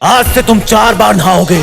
आज से तुम 4 बार नहाओगे,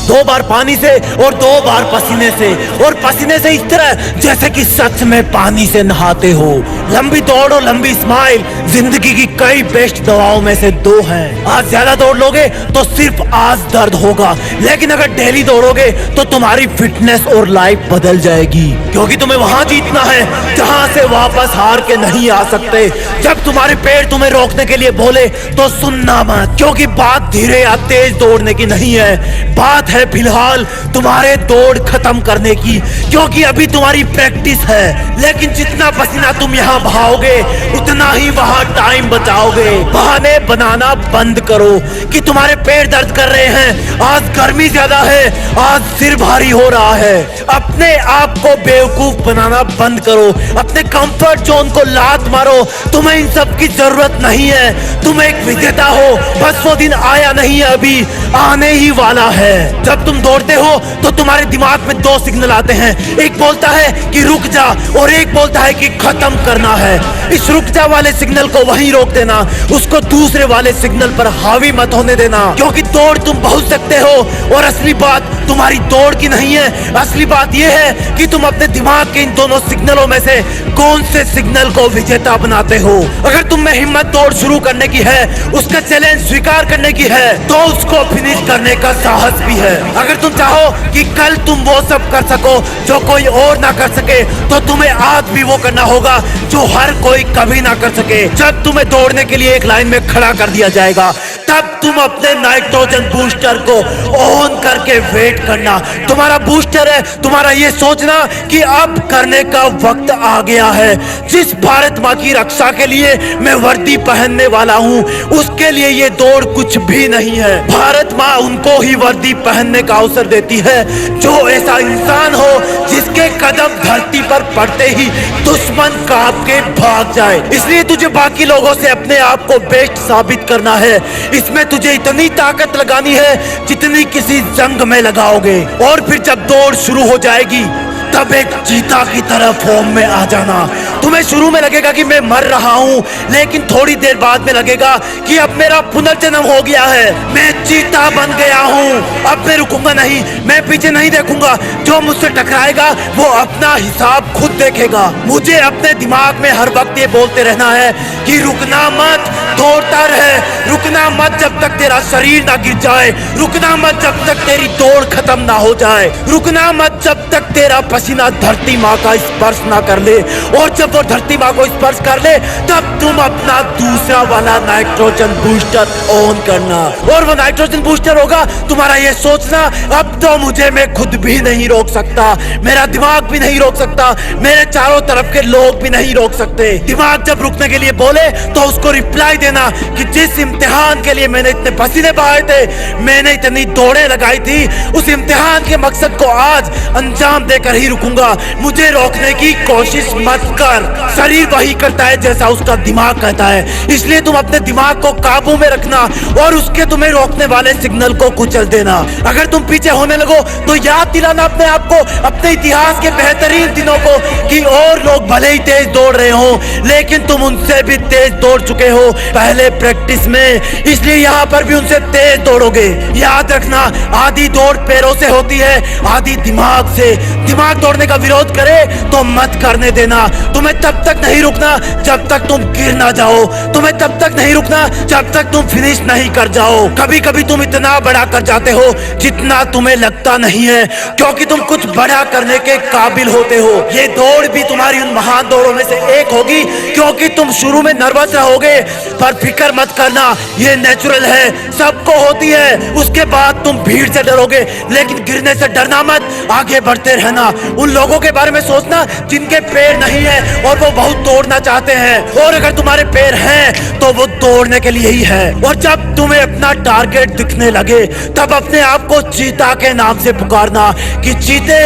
2 बार पानी से और 2 बार पसीने से, और पसीने से इस तरह जैसे कि सच में पानी से नहाते हो। लंबी दौड़ और लंबी स्माइल जिंदगी की कई बेस्ट दवाओं में से 2 हैं। आज ज्यादा दौड़ लोगे तो सिर्फ आज दर्द होगा, लेकिन अगर डेली दौड़ोगे तो तुम्हारी फिटनेस और लाइफ बदल जाएगी, क्योंकि तुम्हें वहां जीतना है जहां से वापस हार के नहीं आ सकते। जब तुम्हारे पेड़ तुम्हें रोकने के लिए बोले तो सुनना मत, क्योंकि बात धीरे या तेज दौड़ने की नहीं है, बात है फिलहाल तुम्हारे दौड़ खत्म करने की, क्योंकि अभी तुम्हारी प्रैक्टिस है। लेकिन जितना पसीना तुम यहाँ बहाओगे उतना ही वहाँ टाइम बचाओगे। बहाने बनाना बंद करो कि तुम्हारे पैर दर्द कर रहे हैं, आज गर्मी ज्यादा है, आज सिर भारी हो रहा है। अपने आप को बेवकूफ बनाना बंद करो, अपने कंफर्ट जोन को लात मारो। तुम्हें इन सब की जरूरत नहीं है, तुम एक विजेता हो, बस वो दिन आया नहीं है, अभी आने ही वाला है। जब तुम दौड़ते हो तो तुम्हारे दिमाग में 2 सिग्नल आते हैं, एक बोलता है कि रुक जा और एक बोलता है कि खत्म करना है। इस रुक जा वाले सिग्नल को वहीं रोक देना, उसको दूसरे वाले सिग्नल पर हावी मत होने देना, क्योंकि दौड़ तुम पहुंच सकते हो। और असली बात तुम्हारी दौड़ की नहीं है, असली बात यह है कि तुम अपने दिमाग के इन दोनों सिग्नलों में से कौन से सिग्नल को विजेता बनाते हो। अगर तुम में हिम्मत दौड़ शुरू करने की है, उसका चैलेंज स्वीकार करने की है, तो उसको फिनिश करने का साहस भी है। अगर तुम चाहो कि कल तुम वो सब कर सको जो कोई और ना कर सके, तो तुम्हें आज भी वो करना होगा जो हर कोई कभी ना कर सके। जब तुम्हें दौड़ने के लिए एक लाइन में खड़ा कर दिया जाएगा, तब तुम अपने नाइट्रोजन बूस्टर को ऑन करके वेट करना। तुम्हारा बूस्टर है तुम्हारा ये सोचना कि अब करने का वक्त आ गया है। जिस भारत माँ की रक्षा के लिए मैं वर्दी पहनने वाला हूँ, उसके लिए ये दौड़ कुछ भी नहीं है। भारत माँ उनको ही वर्दी पहनने का अवसर देती है जो ऐसा इंसान हो जिसके कदम धरती पर पड़ते ही दुश्मन कांप के भाग जाए। इसलिए तुझे बाकी लोगों से अपने आप को बेस्ट साबित करना है। इसमें तुझे इतनी ताकत लगानी है जितनी किसी जंग में लगाओगे, और फिर जब दौड़ शुरू हो जाएगी तब एक चीता की तरह फॉर्म में आ जाना। तुम्हें शुरू में लगेगा कि मैं मर रहा हूँ, लेकिन थोड़ी देर बाद में लगेगा कि अब मेरा पुनर्जन्म हो गया है, मैं चीता बन गया हूँ। अब मैं रुकूंगा नहीं, मैं पीछे नहीं देखूंगा, जो मुझसे टकराएगा वो अपना हिसाब खुद देखेगा। मुझे अपने दिमाग में हर वक्त ये बोलते रहना है कि रुकना मत, दौड़ता रहे, रुकना मत जब तक तेरा शरीर ना गिर जाए, रुकना मत जब तक तेरी दौड़ खत्म ना हो जाए, रुकना मत जब तक तेरा पसीना धरती माँ का स्पर्श ना कर ले। और जब वो धरती माँ को स्पर्श कर ले तब तुम अपना दूसरा वाला नाइट्रोजन बूस्टर ऑन करना, और वो नाइट्रोजन बूस्टर होगा तुम्हारा ये सोचना अब तो मुझे मैं खुद भी नहीं रोक सकता, मेरा दिमाग भी नहीं रोक सकता, मेरे चारों तरफ के लोग भी नहीं रोक सकते। दिमाग जब रुकने के लिए बोले तो उसको रिप्लाई देना कि जिस इम्तिहान के लिए मैंने इतने पसीने बहाए थे, मैंने इतनी दौड़ें लगाई थी, उस इम्तिहान के मकसद को आज अंजाम देकर ही रुकूंगा। मुझे रोकने की कोशिश मत कर। शरीर वही करता है जैसा उसका दिमाग कहता है, इसलिए तुम अपने दिमाग को काबू में रखना और उसके तुम्हें रोकने वाले सिग्नल को कुचल देना। अगर तुम पीछे होने लगो तो याद दिलाना अपने आप को, अपने इतिहास के बेहतरीन दिनों को, कि और लोग भले ही तेज दौड़ रहे हो लेकिन तुम उनसे भी तेज दौड़ चुके हो पहले प्रैक्टिस में, इसलिए यहाँ पर भी उनसे तेज दौड़ोगे। याद रखना, आधी दौड़ पैरों से होती है, आधी दिमाग से। दिमाग दौड़ने का विरोध करे तो मत करने देना। तुम्हें तब तक नहीं रुकना जब तक तुम गिर ना जाओ, तुम्हें तब तक नहीं रुकना जब तक तुम फिनिश नहीं कर जाओ। कभी कभी तुम इतना बड़ा कर जाते हो जितना तुम्हें लगता नहीं है, क्योंकि तुम कुछ बड़ा करने के काबिल होते हो। ये दौड़ भी तुम्हारी उन महान दौड़ों में से एक होगी, क्योंकि तुम शुरू में नर्वस रहोगे, पर फिक्र मत करना, ये नेचुरल है, सबको होती है। उसके बाद तुम भीड़ से डरोगे, लेकिन गिरने से डरना मत, आगे बढ़ते रहना। उन लोगों के बारे में सोचना जिनके पैर नहीं है और वो बहुत दौड़ना चाहते हैं, और अगर तुम्हारे पैर हैं तो वो दौड़ने के लिए ही है। और जब तुम्हें अपना टारगेट दिखने लगे तब अपने आप को चीता के नाम से पुकारना कि चीते,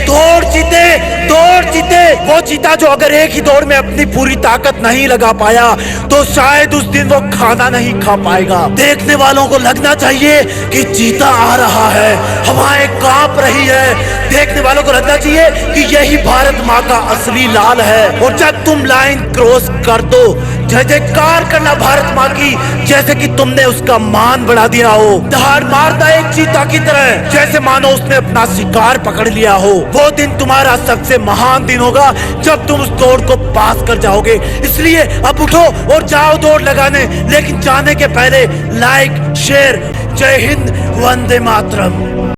दौड़ चीते, दौड़ जीते वो चीता जो अगर एक ही दौड़ में अपनी पूरी ताकत नहीं लगा पाया तो शायद उस दिन वो खाना नहीं खा पाएगा। देखने वालों को लगना चाहिए कि चीता आ रहा है, हवाएं कांप रही है। देखने वालों को लगना चाहिए कि यही भारत माँ का असली लाल है। और जब तुम लाइन क्रॉस कर दो, जय जयकार करना भारत माँ की, जैसे कि तुमने उसका मान बढ़ा दिया हो। दहाड़ मारता एक चीता की तरह, जैसे मानो उसने अपना शिकार पकड़ लिया हो। वो दिन तुम्हारा सबसे महान दिन होगा जब तुम उस दौड़ को पास कर जाओगे। इसलिए अब उठो और जाओ दौड़ लगाने, लेकिन जाने के पहले लाइक शेयर। जय हिंद, वंदे मातरम।